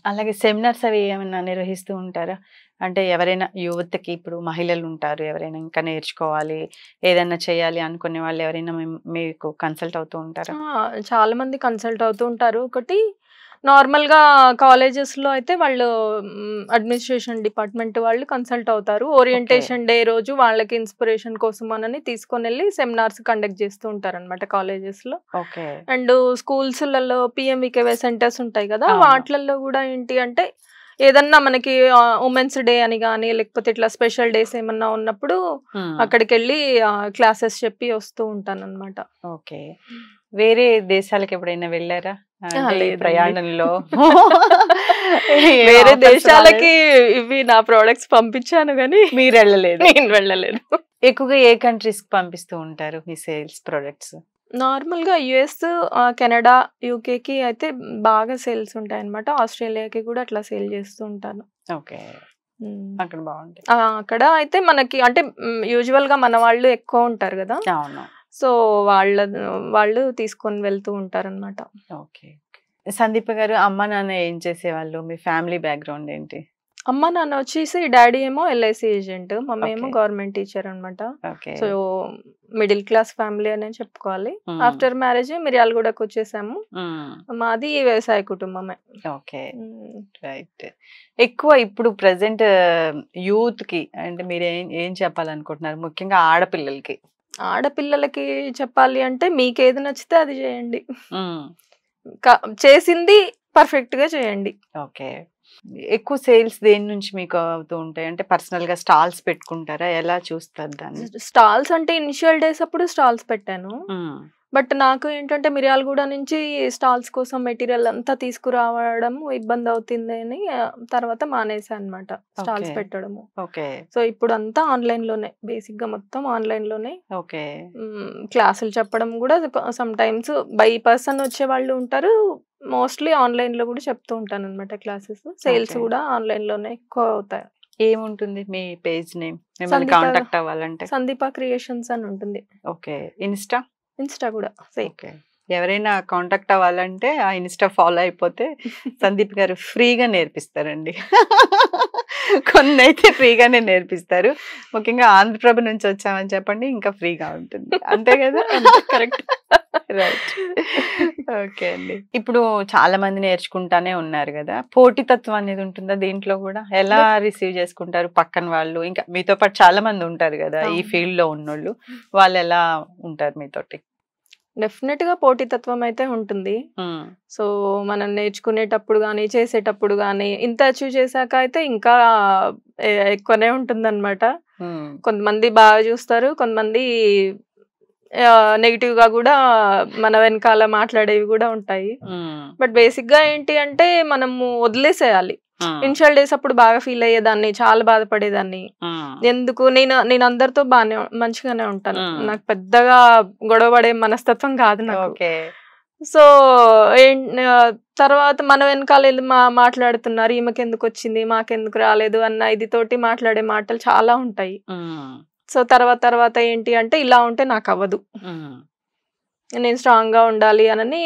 అలాగే సెమినార్స్ అవి ఏమన్నా నిర్వహిస్తూ ఉంటారా? అంటే ఎవరైనా యువతకి ఇప్పుడు మహిళలు ఉంటారు. ఎవరైనా ఇంకా నేర్చుకోవాలి, ఏదన్నా చేయాలి అనుకునే వాళ్ళు ఎవరైనా మీకు కన్సల్ట్ అవుతూ ఉంటారా? చాలా మంది కన్సల్ట్ అవుతూ ఉంటారు. ఒకటి నార్మల్‌గా కాలేజెస్‌లో అయితే వాళ్ళు అడ్మినిస్ట్రేషన్ డిపార్ట్‌మెంట్ వాళ్ళు కన్సల్ట్ అవుతారు. ఓకే. ఓరియంటేషన్ డే రోజు వాళ్ళకి ఇన్‌స్పిరేషన్ కోసమనని తీసుకొనెళ్ళి సెమినార్స్ కండక్ట్ చేస్తూ ఉంటారనమాట కాలేజెస్‌లో. ఓకే. అండ్ స్కూల్స్‌లలో పీఎంవీకేవై సెంటర్స్ ఉంటాయి కదా! అవును. వాటిలల్లో కూడా ఏంటి అంటే ఏదన్నా మనకి ఉమెన్స్ డే అని గాని, లేకపోతే ఇట్లా స్పెషల్ డేస్ ఏమన్నా ఉన్నప్పుడు అక్కడికెళ్ళి క్లాసెస్ చెప్పి వస్తూ ఉంటాననమాట. ఓకే. వేరే దేశాలకు ఎప్పుడైనా వెళ్ళారా? అంటే ఈ లేదండి. ప్రయాణంలో వేరే ఆఫర్స్ దేశాలకి ఇవి నా ప్రొడక్ట్స్ పంపించాను గానీ మీరెళ్ళలేదు. నేను వెళ్ళలేదు. ఎక్కువగా ఏ కంట్రీస్‌కి పంపిస్తూ ఉంటారు మీ సేల్స్ ప్రొడక్ట్స్? నార్మల్‌గా యూఎస్, కెనడా, యూకేకి అయితే బాగా సేల్స్ ఉంటాయన్నమాట. ఆస్ట్రేలియాకి కూడా అట్లా సేల్ చేస్తూ ఉంటాను. ఓకే. హ్మ్. అక్కడ బావుంటాయి. అక్కడ అయితే మనకి అంటే యూజువల్‌గా మన వాళ్ళు ఎక్కువ ఉంటారు గదా! అవును. సో, వాళ్ళు తీసుకొని వెళ్తూ ఉంటారనమాట. ఓకే. సందీప గారు అమ్మ, నాన్న ఏం చేసేవాళ్ళు? మీ ఫ్యామిలీ బ్యాక్‌గ్రౌండ్ ఏంటి? అమ్మ, నాన్న వచ్చేసి డాడీ ఏమో ఎల్ఐసి ఏజెంట్. మమ్మీ ఏమో ఓకే. గవర్నమెంట్ టీచర్ అనమాట. Okay. So, middle class family అనే చెప్పుకోవాలి. హ్మ్. ఆఫ్టర్ మ్యారేజ్ మిర్యాలగూడకు వచ్చేసాము. హ్మ్. మాది వ్యవసాయ కుటుంబమే. ఓకే. హ్మ్. రైట్. ఎక్కువ ఇప్పుడు ప్రెజెంట్ యూత్‌కి అంటే మీరేం చెప్పాలనుకుంటున్నారు? ముఖ్యంగా ఆడపిల్లలకి? ఆడపిల్లలకి చెప్పాలి అంటే మీకేది నచ్చితే అది చేయండి. హ్మ్. చేసింది పర్ఫెక్ట్‌గా చేయండి. ఓకే. ఎక్కువ సేల్స్ దేని నుంచి మీకు అవుతూ ఉంటాయి? అంటే పర్సనల్‌గా స్టాల్స్ పెట్టుకుంటారా? ఎలా చూస్తారు దాన్ని? స్టాల్స్ అంటే ఇనిషియల్ డేస్ అప్పుడు స్టాల్స్ పెట్టాను. హ్మ్. బట్ నాకు ఏంటంటే మిర్యాలగూడ నుంచి స్టాల్స్ కోసం మెటీరియల్ అంతా తీసుకురావడం ఇబ్బంది అవుతుందని తర్వాత మానేసా అనమాట స్టాల్స్ ఓకే. పెట్టడము. ఓకే. సో ఇప్పుడంతా ఆన్‌లైన్‌లోనే. బేసిక్‌గా మొత్తం ఆన్‌లైన్‌లోనే. ఓకే. క్లాసులు చెప్పడం గూడా సమ్ టైమ్స్ బై పర్సన్ వచ్చేవాళ్ళు ఉంటారు. మోస్ట్‌లీ ఆన్‌లైన్‌లో గూడా చెప్తూ ఉంటాననమాట క్లాసెస్. Sales okay. గూడా ఆన్‌లైన్‌లోనే ఎక్కువ అవుతాయి. ఏముంటుంది మీ పేజ్ నేమ్? మిమ్మల్ని సందీప కాంటాక్ట్ అవ్వాలంటే? సందీప క్రియేషన్స్ అని ఉంటుంది. ఓకే. ఇన్‌స్టా? ఇన్‌స్టా గూడా సేమ్. ఓకే. ఎవరైనా కాంటాక్ట్ అవ్వాలంటే ఆ ఇన్‌స్టా ఫాలో అయిపోతే సందీప్ గారు ఫ్రీగా నేర్పిస్తారండి. కొన్నైతే ఫ్రీగానే నేర్పిస్తారు. ముఖ్యంగా ఆంధ్రప్రభ నుంచి వచ్చామని చెప్పండి ఇంకా ఫ్రీగా ఉంటుంది. అంతే కదా? అంతే కరెక్ట్. రైట్. ఓకే అండి. ఇప్పుడు చాలా మంది నేర్చుకుంటానే ఉన్నారు గదా! పోటీతత్వం అనేది ఉంటుందా దీంట్లో గూడా? ఎలా రిసీవ్ చేసుకుంటారు పక్కన వాళ్ళు? ఇంకా మీతో పాటు చాలా మంది ఉంటారు గదా! ఈ అవును. ఫీల్డ్‌లో ఉన్నోళ్ళు. వాళ్ళెలా ఉంటారు మీతోటి? డెఫినెట్‌గా పోటీతత్వం అయితే ఉంటుంది. హ్మ్. సో, మనం నేర్చుకునేటప్పుడు గాని, చేసేటప్పుడు గాని, ఇంత అచీవ్ చేశాక అయితే ఇంకా ఎక్కువనే ఉంటుందన్నమాట. హ్మ్. కొంతమంది బాగా చూస్తారు. కొంతమంది నెగెటివ్‌గా గూడా మన వెనకాల మాట్లాడేవి గూడా ఉంటాయి. హ్మ్. బట్ బేసిక్‌గా ఏంటి అంటే మనము వదిలేసేయాలి. హ్మ్. ఇనిషియల్ డేస్ అప్పుడు బాగా ఫీల్ అయ్యేదాన్ని. చాలా బాధపడేదాన్ని. హ్మ్. ఎందుకు నేను అందరితో మంచిగానే ఉంటాను. హ్మ్. నాకు పెద్దగా గొడవ పడే మనస్తత్వం కాదు నాకు. ఓకే. సో, ఏం తర్వాత మన వెనకాల ఎళ్లి మాట్లాడుతున్నారు. ఈమెకెందుకొచ్చింది? మాకెందుకు రాలేదు? అన్న ఇది తోటి మాట్లాడే మాటలు చాలా ఉంటాయి. హ్మ్. సో, తర్వాత ఏంటి అంటే ఇలా ఉంటే నాకవ్వదు. హ్మ్. నేను స్ట్రాంగ్‌గా ఉండాలి అనని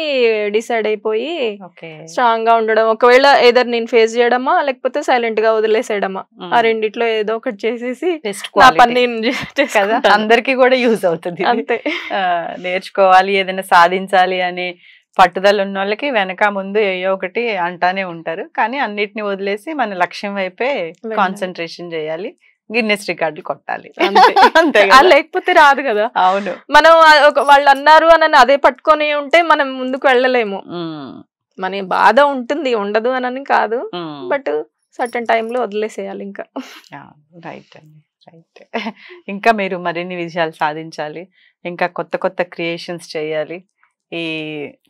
డిసైడ్ అయిపోయి ఓకే. స్ట్రాంగ్‌గా ఉండడం. ఒకవేళ ఎయిదర్ నేను ఫేస్ చేయడమా, లేకపోతే సైలెంట్‌గా వదిలేసేయడమా. ఆ హ్మ్. రెండిట్లో ఏదో ఒకటి చేసేసి బెస్ట్ నా పని క్వాలిటీ నేను కదా! చేసుకుంటాను. అందరికీ గూడా యూజ్ అవుతది ఇది. అంతే. నేర్చుకోవాలి, ఏదైనా సాధించాలి అనే పట్టుదల ఉన్నోళ్ళకి వెనక ముందు ఏయో ఒకటి అంటానే ఉంటారు. కానీ అన్నిటిని వదిలేసి మన లక్ష్యం వైపే వెళ్ళాలి. కాన్సంట్రేషన్ చేయాలి. గిన్నెస్ రికార్డులు కొట్టాలి. అంతే. అంతే కదా! లేకపోతే రాదు గదా! అవును. మనం వాళ్ళన్నారు అనని అదే పట్టుకొని ఉంటే మనం ముందుకు వెళ్ళలేము. హ్మ్. మన బాధ ఉంటుంది. ఉండదు అనని కాదు. హ్మ్. బట్ సర్టెన్ టైమ్‌లో వదిలేసేయాలి ఇంకా. రైట్ అండి. రైట్. ఇంకా మీరు మరిన్ని విజయాలు సాధించాలి. ఇంకా కొత్త కొత్త క్రియేషన్స్ చేయాలి. ఈ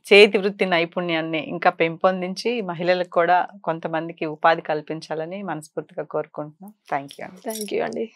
చేతి వృత్తి నైపుణ్యాన్ని ఇంకా పెంపొందించి మహిళలకు కూడా కొంతమందికి ఉపాధి కల్పించాలని మనస్ఫూర్తిగా కోరుకుంటున్నాం. థాంక్ యూ అండి. థాంక్ యూ అండి.